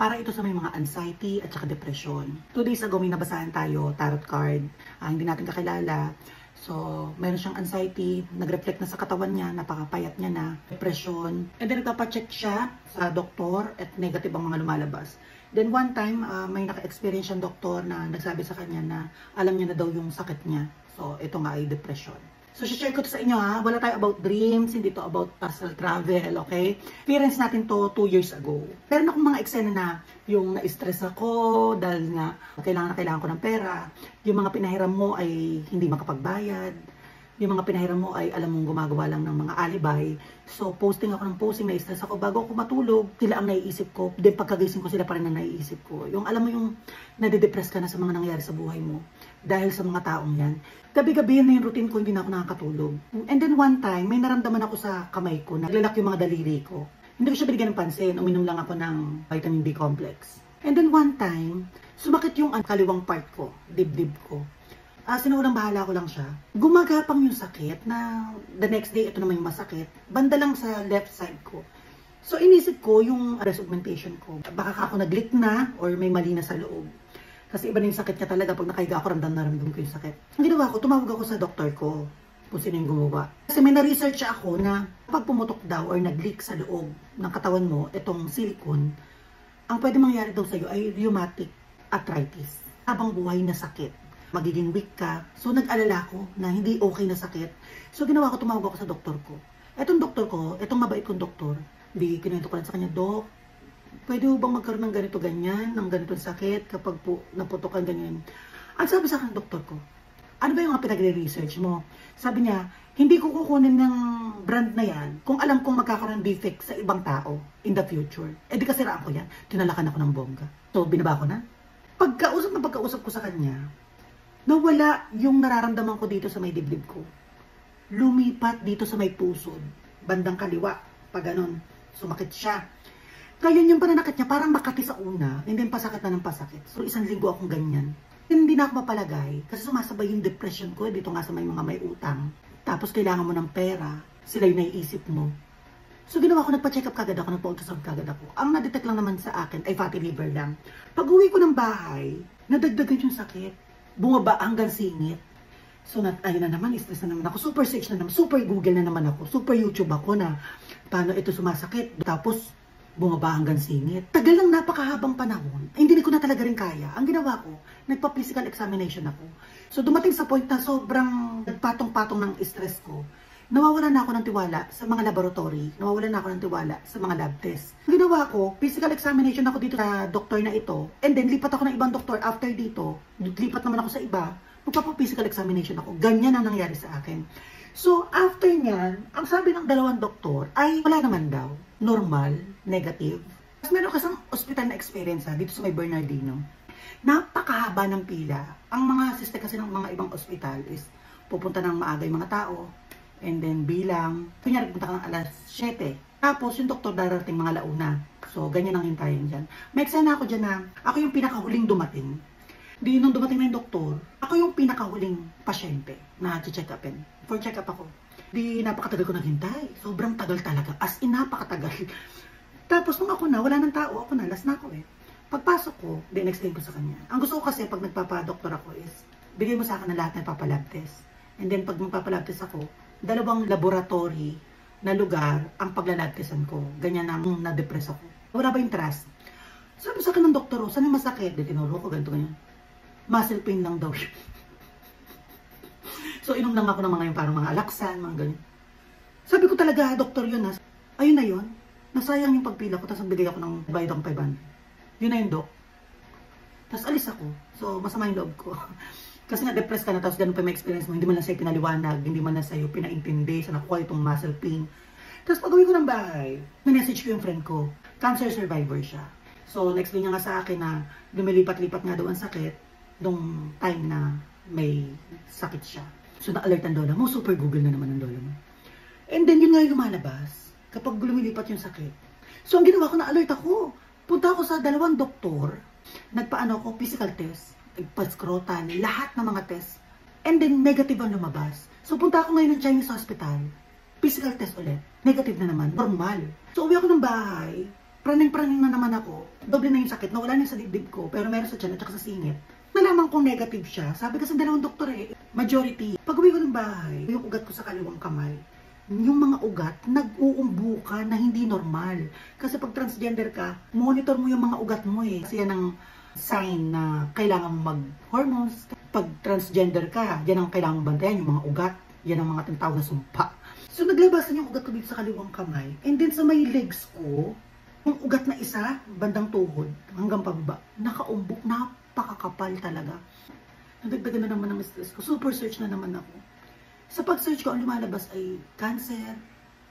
Para ito sa may mga anxiety at saka depression. 2 days ago may nabasahan tayo, tarot card, hindi natin kakilala. So, meron siyang anxiety, nag-reflect na sa katawan niya, napakapayat niya na, depression. And then nagpapacheck siya sa doktor at negative ang mga lumalabas. Then one time, may naka-experience siyang doktor na nagsabi sa kanya na alam niya na daw yung sakit niya. So, ito nga ay depression. So, share ko to sa inyo ha. Wala tayo about dreams, hindi to about astral travel, okay? Experience natin to 2 years ago. Pero akong mga eksena na yung na-stress ako dahil nga kailangan ko ng pera. Yung mga pinahiram mo ay hindi makapagbayad. Yung mga pinahiram mo ay alam mong gumagawa lang ng mga alibay. So, posting ako ng posting, na-stress ako. Bago ako matulog, sila ang naiisip ko. Then pagkagising ko, sila pa rin ang naiisip ko. Yung alam mo yung nade-depress ka na sa mga nangyari sa buhay mo. Dahil sa mga taong yan. Gabi-gabi na yung routine ko, hindi na ako nakakatulog. And then one time, may naramdaman ako sa kamay ko, naglalak yung mga daliri ko. Hindi ko siya binigyan ng pansin, uminom lang ako ng vitamin B complex. And then one time, sumakit yung kaliwang part ko, dibdib ko. Sinuulang bahala ko lang siya. Gumagapang yung sakit na the next day, ito naman yung masakit. Banda lang sa left side ko. So inisip ko yung breast augmentation ko. Baka ako nag-leak na or may mali na sa loob. Kasi iba na yung sakit niya talaga. Pag nakahiga ako, ramdam ko yung sakit. Ang ginawa ko, tumawag ako sa doktor ko kung sino yung gumawa. Kasi may na-research ako na pag pumutok daw or nag-leak sa loob ng katawan mo, itong silicone, ang pwede mangyari daw sa'yo ay rheumatic arthritis. Habang buhay na sakit. Magiging weak ka. So nag-alala ko na hindi okay na sakit. So ginawa ko, tumawag ako sa doktor ko. Etong doktor ko, etong mabait kong doktor, di kinuwento ko lang sa kanya, Dok, pwede mo bang magkaroon ng ganito ganyan, ng ganitong sakit kapag po naputokan ganyan? Ang sabi sa akin ng doktor ko, ano ba yung mga pinagre-research mo? Sabi niya, hindi ko kukunin ng brand na yan kung alam kong magkakaroon defect sa ibang tao in the future. Eh di kasiraan ko yan. Tinalakan ako ng bongga. So binaba ko na. Pagkausap ko sa kanya, nawala yung nararamdaman ko dito sa may dibdib ko. Lumipat dito sa may pusod. Bandang kaliwa. Pag ganon, sumakit siya. Kaya yung pananakit niya, parang Makati sa una, hindi pasakit na ng pasakit. So, 1 linggo akong ganyan. Hindi na ako mapalagay, kasi sumasabay yung depression ko, dito nga sa may mga may utang. Tapos, kailangan mo ng pera, sila yung naiisip mo. So, ginawa ko, nagpa-check up kagad ako, nagpa-ultrasound kagad ako. Ang na-detect lang naman sa akin ay fatty liver lang. Pag uwi ko ng bahay, nadagdagan yung sakit. Bumaba hanggang singit. So, ayun na naman, stress na naman ako. Super search na naman, super Google na naman ako. Super YouTube ako na paano ito sumasakit. Tapos, bumaba hanggang singit. Tagal lang, napakahabang panahon. Hindi ko na talaga rin kaya. Ang ginawa ko, nagpa-physical examination ako. So, dumating sa point na sobrang nagpatong-patong ng stress ko. Nawawala na ako ng tiwala sa mga laboratory. Nawawala na ako ng tiwala sa mga lab test. Ang ginawa ko, physical examination ako dito sa doktor na ito. And then, lipat ako ng ibang doktor after dito. Lipat naman ako sa iba. Magpapa-physical examination ako. Ganyan ang nangyari sa akin. So, after nyan, ang sabi ng dalawang doktor ay wala naman daw. Normal, negative. Mas meron kasang hospital na experience dito sa may Bernardino. Napakahaba ng pila. Ang mga sister kasi ng mga ibang hospital is pupunta ng maaga yung mga tao. And then bilang, kunyari punta ka ng alas 7. Tapos yung doktor darating mga launa. So, ganyan ang hintayin dyan. May eksena ako dyan na ako yung pinakahuling dumating. Di nung dumating na yung doktor, ako yung pinakahuling pasyente na check upin. For check up ako. Di napakatagal ko naghintay. Sobrang tagal talaga. As in, napakatagal. Tapos nung ako na, wala nang tao. Ako na, last na ako eh. Pagpasok ko, di in-explain ko sa kanya. Ang gusto ko kasi pag nagpapa-doktor ako is, bigay mo sa akin na lahat ng papalab test. And then pag magpapalab test ako, 2 laboratory na lugar ang paglalab testan ko. Ganyan na na-depress ako. Wala ba yung trust? Sabi sa akin ng doktor, saan yung masakit? Di tinuro ko, ganito ganyan. Muscle pain lang daw yun. So, inom lang ako ng mga yung parang mga alaksan, mga ganyan. Sabi ko talaga, doktor yun ha. Ayun na yun. Nasayang yung pagpila ko, tapos bigay ako ng bayad akong 500. Yun na yung dok. Tapos alis ako. So, masama yung loob ko. Kasi nga, depressed ka na, tapos ganun pa may experience mo. Hindi man lang sa'yo pinaliwanag, hindi man lang sa'yo pinaintindi, sa nakuha itong muscle pain. Tapos pag uwi ko ng bahay, na-message ko yung friend ko. Cancer survivor siya. So, na-explain niya nga sa akin na lumilipat-lipat nga daw ang sakit nung time na may sakit siya. So, na-alert ang lola mo. Super Google na naman ang lola mo. And then, yun nga yung lumalabas. Kapag lumilipat yung sakit. So, ang ginawa ko, na-alert ako. Punta ako sa 2 doktor. Nagpaano ako, physical test. Nagpa-scrotal. Lahat ng mga test. And then, negative ang lumabas. So, punta ako ngayon ng Chinese hospital. Physical test ulit. Negative na naman. Normal. So, uwi ako ng bahay. praning-praning na naman ako. Doble na yung sakit, nawala na yung sa dibdib ko, pero meron sa tiyan at saka sa singit. Nalaman kong negative siya. Sabi kasi dalawang doktor majority. Pag uwi ko ng bahay, yung ugat ko sa kaliwang kamay, yung mga ugat, nag-uumbukan na hindi normal. Kasi pag transgender ka, monitor mo yung mga ugat mo Kasi yan ang sign na kailangan mo mag-hormones. Pag transgender ka, yan ang kailangan mo bantayan, yung mga ugat. Yan ang mga tinatawag na sumpa. So naglabasan yung ugat ko dito sa kaliwang kamay. And then sa may legs ko, yung ugat na isa, bandang tuhod, hanggang pababa, nakaumbok, napakakapal talaga. Nadagdagan na naman ng stress ko. Super search na naman ako. Sa pag-search ko, ang lumalabas ay cancer,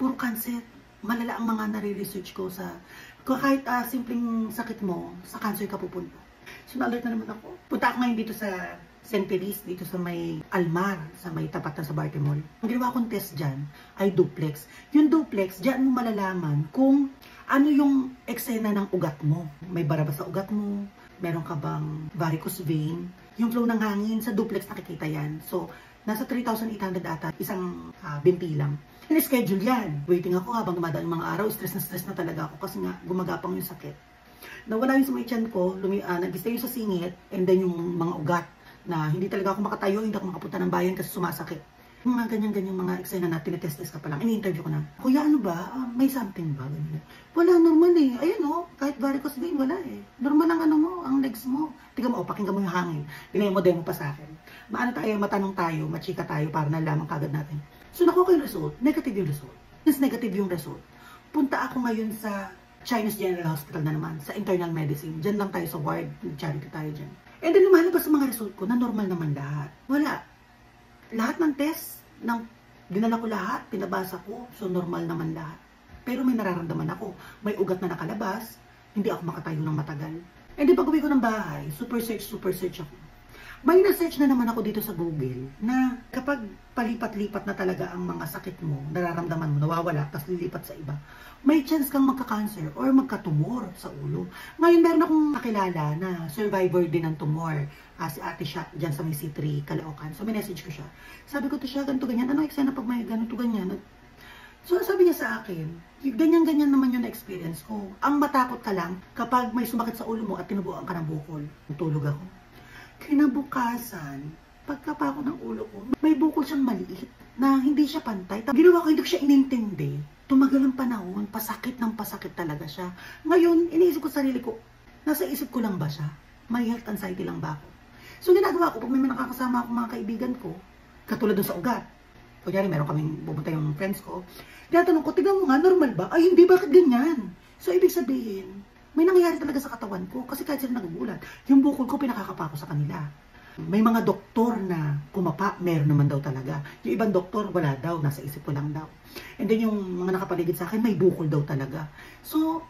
puro cancer. Malala ang mga nare-research ko sa, kahit simpleng sakit mo, sa cancer ka pupunta. So na-alert na naman ako. Punta ako ngayon dito sa St. Peris, dito sa may Almar, sa may tapat na sa Baltimore. Ang ginawa kong test dyan ay duplex. Yung duplex, dyan mo malalaman kung ano yung eksena ng ugat mo. May bara ba sa ugat mo? Meron ka bang varicose vein? Yung flow ng hangin, sa duplex nakikita yan. So, nasa 3,800 ata, isang binti lang. In-schedule yan. Waiting ako habang dumadaan yung mga araw. Stress na talaga ako kasi nga gumagapang yung sakit. Nawala yung sa may tiyan ko, nag-stay yung sa singit, and then yung mga ugat na hindi talaga ako makatayo, hindi ako makapunta ng bayan kasi sumasakit. Yung mga ganyan-ganyan mga eksena na tinetest-test ka pa lang. Ini-interview ko na, kuya ano ba? May something ba? Ganyan. Wala, normal Ayun kahit varicose vein, wala Normal ang ano mo, ang legs mo. Tingnan mo, pakinggan mo yung hangin. Binay mo demo pa sa akin. Matanong tayo, machika tayo para nalaman kagad natin. So nakuha ko yung result, negative yung result. Since negative yung result, punta ako ngayon sa Chinese General Hospital na naman, sa internal medicine. Diyan lang tayo sa ward, charity tayo dyan. And then lumalabas sa mga result ko na normal naman lahat. Wala. Lahat ng test, dinala ko lahat, pinabasa ko, so normal naman lahat. Pero may nararamdaman ako. May ugat na nakalabas, hindi ako makatayo ng matagal. And then pag uwi ko ng bahay, super search ako. May na-search na naman ako dito sa Google na kapag palipat-lipat na talaga ang mga sakit mo, nararamdaman mo, nawawala, tapos lilipat sa iba, may chance kang magka-cancer or magka-tumor sa ulo. Ngayon meron akong nakilala na survivor din ng tumor. Si ate siya dyan sa may C3, Caloocan. So may message ko siya. Sabi ko to siya, ganito ganyan. Ano eksena pag may ganito ganyan? So sabi niya sa akin, ganyan-ganyan naman yung na-experience ko. Ang matakot ka lang kapag may sumakit sa ulo mo at tinubuan ka ng bukol. Tulog ako. Kinabukasan, pagkapa ko ng ulo ko, may bukol siyang maliit na hindi siya pantay. Ginawa ko, hindi ko siya inintindi. Tumagal ang panahon, pasakit ng pasakit talaga siya. Ngayon, iniisip ko sa sarili ko, nasa isip ko lang ba siya? May health anxiety lang ba ako? So ginagawa ko, pag may nakakasama ako mga kaibigan ko, katulad dun sa ugat. Kunyari, meron kaming pupunta yung friends ko. Tinatanong ko, tignan mo nga, normal ba? Ay, hindi, bakit ganyan? So, ibig sabihin, may nangyayari talaga sa katawan ko kasi kahit sila nagugulat, yung bukol ko pinakakapa ko sa kanila. May mga doktor na kumapa, meron naman daw talaga. Yung ibang doktor, wala daw, nasa isip ko lang daw. And then yung mga nakapaligid sa akin, may bukol daw talaga. So,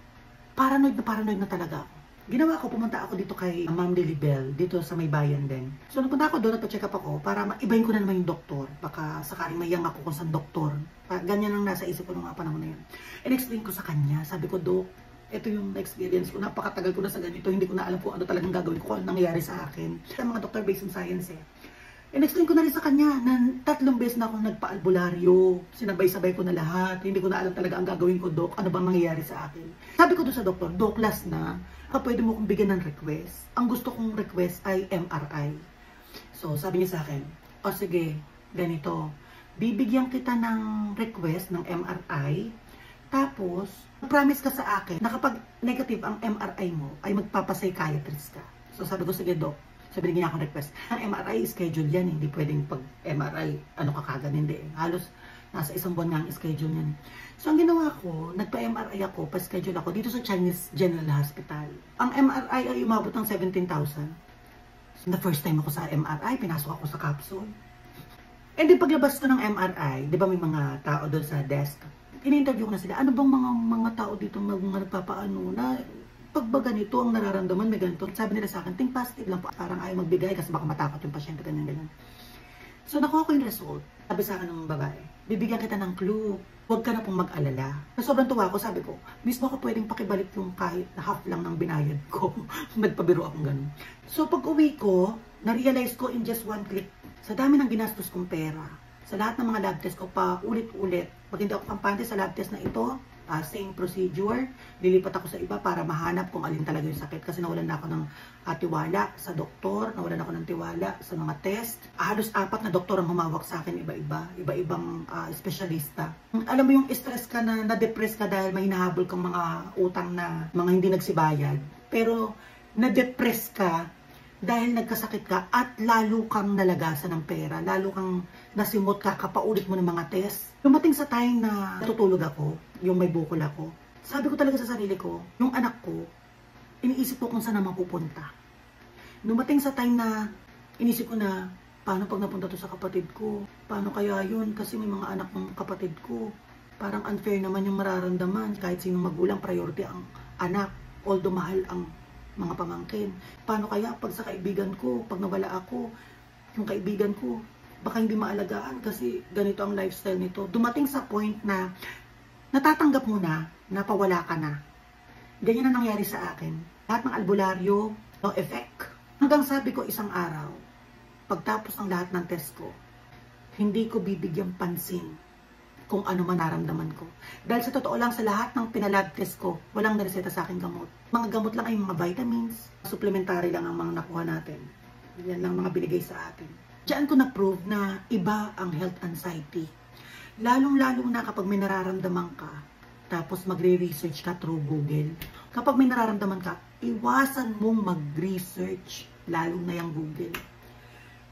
paranoid na talaga ako. Ginawa ko, pumunta ako dito kay Ma'am Lilibel, dito sa may bayan din. So, napunta ako doon at pa-check up ako para maibahin ko na naman yung doktor. Baka sakaling mayang ako kung saan doktor. Ganyan ang nasa isip ko nung mga panahon na yun. And explain ko sa kanya, sabi ko, Dok, ito yung experience ko, napakatagal ko na sa ganito, hindi ko na alam kung ano talagang gagawin ko, kung ano nangyayari sa akin. Sa mga doctor based on science In-explain ko na rin sa kanya na 3 beses na akong nagpa-albularyo, sinabay-sabay ko na lahat, hindi ko na alam talaga ang gagawin ko, Dok, ano bang mangyayari sa akin. Sabi ko doon sa doktor, Dok, last na, pwede mo kong bigyan ng request. Ang gusto kong request ay MRI. So, sabi niya sa akin, o sige, ganito, bibigyan kita ng request ng MRI, tapos, promise ka sa akin na kapag negative ang MRI mo, ay magpapapsychiatrist ka. So sabi ko, sige Dok, sabi niya akong request. Ang MRI schedule yan, hindi pwedeng pag MRI, kakagan, hindi. Halos nasa 1 buwan nga ang schedule yan. So ang ginawa ko, nagpa-MRI ako, pa-schedule ako dito sa Chinese General Hospital. Ang MRI ay umabot ng 17,000. The first time ako sa MRI, pinasok ako sa capsule. And then paglabas ko ng MRI, di ba may mga tao doon sa desk, in-interview ko na sila, ano bang mga tao dito mga nagpapaano na pag ba ganito ang nararamdaman, may ganito. Sabi nila sa akin, think positive lang po. Parang ayaw magbigay kasi baka matakot yung pasyente, ganyan. So nakuha ko yung result. Sabi sa akin ng babae, bibigyan kita ng clue. Huwag ka na pong mag-alala. Sobrang tuwa ko, sabi ko, mismo ako pwedeng pakibalik yung kahit na half lang ng binayad ko. Nagpabiro akong ganun. So pag uwi ko, na-realize ko in just 1 click, sa dami ng ginastos kong pera, sa lahat ng mga lab test ko pa ulit-ulit, pag hindi ako kampante sa lab test na ito, same procedure. Lilipat ako sa iba para mahanap kung alin talaga yung sakit. Kasi nawalan na ako ng tiwala sa doktor, nawalan ako ng tiwala sa mga test. Halos 4 na doktor ang humawak sa akin, iba-ibang espesyalista. Alam mo yung stress ka na-depress ka dahil may hinahabol kang mga utang na mga hindi nagsibayad. Pero na-depress ka dahil nagkasakit ka at lalo kang nalagasan ng pera, lalo kang nasimot ka, kapaulit mo ng mga test. Dumating sa time na natutulog ako, yung may bukol ako, sabi ko talaga sa sarili ko, yung anak ko, iniisip ko kung saan na mapupunta. Dumating sa time na inisip ko na, paano pag napunta to sa kapatid ko? Paano kaya yun? Kasi may mga anak ng kapatid ko. Parang unfair naman yung mararamdaman. Kahit sino magulang, priority ang anak. Although mahal ang mga pamangkin. Paano kaya pag sa kaibigan ko, pag nawala ako, yung kaibigan ko, baka hindi maalagaan kasi ganito ang lifestyle nito. Dumating sa point na natatanggap mo na, napawala ka na. Ganyan na nangyari sa akin. Lahat ng albularyo, no effect. Hanggang sabi ko isang araw, pagtapos ng lahat ng test ko, hindi ko bibigyan pansin kung ano man naramdaman ko. Dahil sa totoo lang, sa lahat ng pinalab test ko, walang nareseta sa akin gamot. Mga gamot lang ay mga vitamins, supplementary lang ang mga nakuha natin. Yan lang mga binigay sa atin. Diyan ko na-prove na iba ang health anxiety. Lalong-lalo na kapag may nararamdaman ka, tapos magre-research ka through Google. Kapag may nararamdaman ka, iwasan mong mag-research, lalo na yung Google.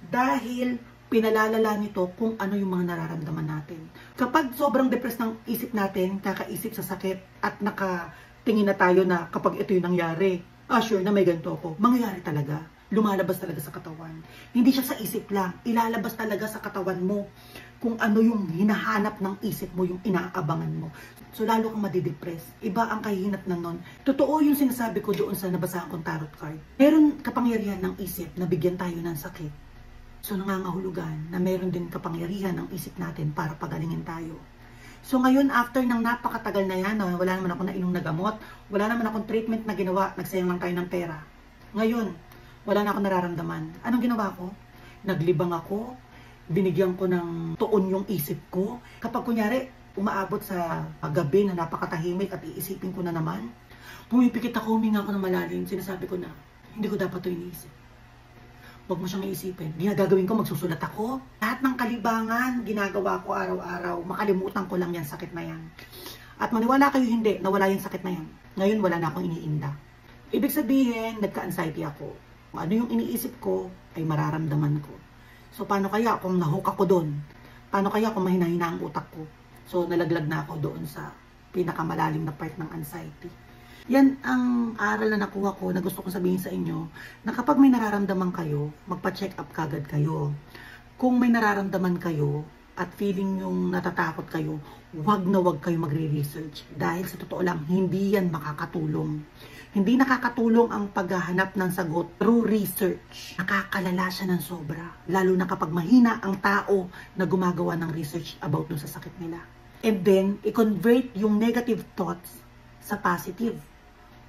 Dahil pinalalala nito kung ano yung mga nararamdaman natin. Kapag sobrang depressed ng isip natin, kakaisip sa sakit at nakatingin na tayo na kapag ito yung nangyari, sure na may ganito ako, mangyayari talaga. Lumalabas talaga sa katawan. Hindi siya sa isip lang, ilalabas talaga sa katawan mo kung ano yung hinahanap ng isip mo, yung inaabangan mo. So lalo kang madidepress. Iba ang kahihinat ng nun. Totoo yung sinasabi ko doon sa nabasahan kong tarot card. Meron kapangyarihan ng isip na bigyan tayo ng sakit. So nangangahulugan na meron din kapangyarihan ng isip natin para pagalingin tayo. So ngayon, after ng napakatagal na yan, wala naman ako nainom na gamot, wala naman akong treatment na ginawa, nagsayang lang tayo ng pera. Ngayon, wala na akong nararamdaman. Anong ginawa ko? Naglibang ako, binigyan ko ng tuon yung isip ko. Kapag kunyari, umaabot sa gabi na napakatahimik at iisipin ko na naman, pumipikit ako, huminga ako ng malalim, sinasabi ko na, hindi ko dapat ito iniisip. Huwag mo siyang iisipin. Gagawin ko, magsusulat ako. Lahat ng kalibangan, ginagawa ko araw-araw. Makalimutan ko lang yan, sakit na yan. At maniwala kayo hindi, nawala yung sakit na yan. Ngayon, wala na akong iniinda. Ibig sabihin, nagka-anxiety ako. Ano yung iniisip ko, ay mararamdaman ko. So, paano kaya kung nahook ako doon? Paano kaya kung mahina-hina ang utak ko? So, nalaglag na ako doon sa pinakamalalim na part ng anxiety. Yan ang aral na nakuha ko na gusto kong sabihin sa inyo na kapag may nararamdaman kayo, magpa-check up kagad kayo. Kung may nararamdaman kayo at feeling yung natatakot kayo, wag na wag kayo magre-research. Dahil sa totoo lang, hindi yan makakatulong. Hindi nakakatulong ang paghahanap ng sagot through research. Nakakalala siya ng sobra. Lalo na kapag mahina ang tao na gumagawa ng research about dun sa sakit nila. And then, i-convert yung negative thoughts sa positive.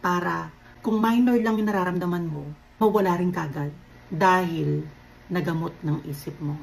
Para kung minor lang yung nararamdaman mo, mawala rin kagad dahil nagamot ng isip mo.